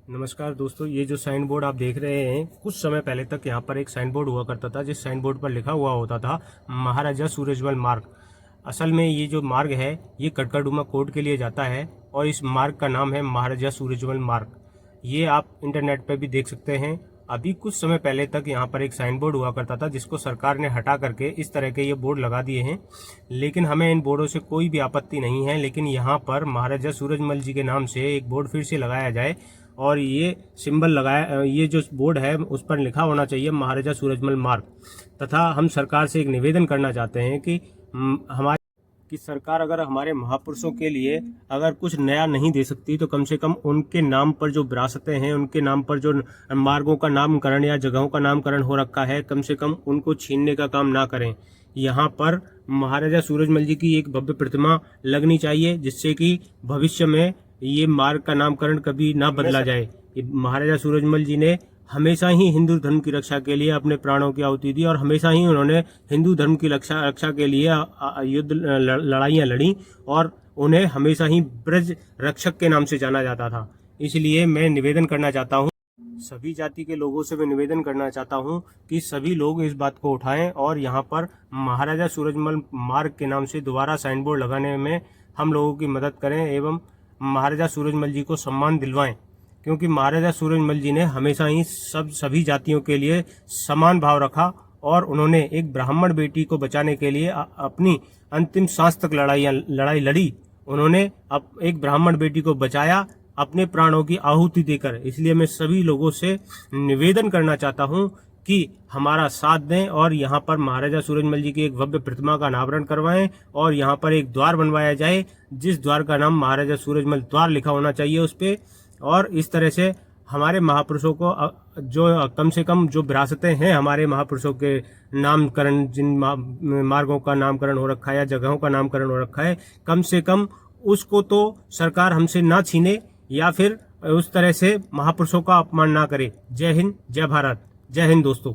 नमस्कार दोस्तों, ये जो साइन बोर्ड आप देख रहे हैं, कुछ समय पहले तक यहाँ पर एक साइन बोर्ड हुआ करता था जिस साइन बोर्ड पर लिखा हुआ होता था महाराजा सूरजमल मार्ग। असल में ये जो मार्ग है ये कटकाडुमा कोर्ट के लिए जाता है और इस मार्ग का नाम है महाराजा सूरजमल मार्ग। ये आप इंटरनेट पर भी देख सकते हैं। अभी कुछ समय पहले तक यहाँ पर एक साइन बोर्ड हुआ करता था जिसको सरकार ने हटा करके इस तरह के ये बोर्ड लगा दिए हैं, लेकिन हमें इन बोर्डों से कोई भी आपत्ति नहीं है। लेकिन यहाँ पर महाराजा सूरजमल जी के नाम से एक बोर्ड फिर से लगाया जाए और ये सिंबल लगाया, ये जो बोर्ड है उस पर लिखा होना चाहिए महाराजा सूरजमल मार्ग। तथा हम सरकार से एक निवेदन करना चाहते हैं कि सरकार अगर हमारे महापुरुषों के लिए अगर कुछ नया नहीं दे सकती तो कम से कम उनके नाम पर जो विरासतें हैं, उनके नाम पर जो मार्गों का नामकरण या जगहों का नामकरण हो रखा है, कम से कम उनको छीनने का काम ना करें। यहाँ पर महाराजा सूरजमल जी की एक भव्य प्रतिमा लगनी चाहिए जिससे कि भविष्य में ये मार्ग का नामकरण कभी ना बदला जाए। महाराजा सूरजमल जी ने हमेशा ही हिंदू धर्म की रक्षा के लिए अपने प्राणों की आहुति दी और हमेशा ही उन्होंने हिंदू धर्म की रक्षा के लिए युद्ध लड़ाइयाँ लड़ी और उन्हें हमेशा ही ब्रज रक्षक के नाम से जाना जाता था। इसलिए मैं निवेदन करना चाहता हूँ, सभी जाति के लोगों से मैं निवेदन करना चाहता हूँ कि सभी लोग इस बात को उठाएं और यहाँ पर महाराजा सूरजमल मार्ग के नाम से दोबारा साइन बोर्ड लगाने में हम लोगों की मदद करें एवं महाराजा सूरजमल जी को सम्मान दिलवाएं, क्योंकि महाराजा सूरजमल जी ने हमेशा ही सभी जातियों के लिए समान भाव रखा और उन्होंने एक ब्राह्मण बेटी को बचाने के लिए अपनी अंतिम सांस तक लड़ाई लड़ी। उन्होंने एक ब्राह्मण बेटी को बचाया अपने प्राणों की आहुति देकर। इसलिए मैं सभी लोगों से निवेदन करना चाहता हूं कि हमारा साथ दें और यहाँ पर महाराजा सूरजमल जी की एक भव्य प्रतिमा का अनावरण करवाएं और यहाँ पर एक द्वार बनवाया जाए जिस द्वार का नाम महाराजा सूरजमल द्वार लिखा होना चाहिए उस पे। और इस तरह से हमारे महापुरुषों को जो कम से कम जो विरासतें हैं, हमारे महापुरुषों के नामकरण, जिन मार्गों का नामकरण हो रखा है या जगहों का नामकरण हो रखा है, कम से कम उसको तो सरकार हमसे ना छीने या फिर उस तरह से महापुरुषों का अपमान ना करे। जय हिंद, जय भारत, जय हिंद दोस्तों।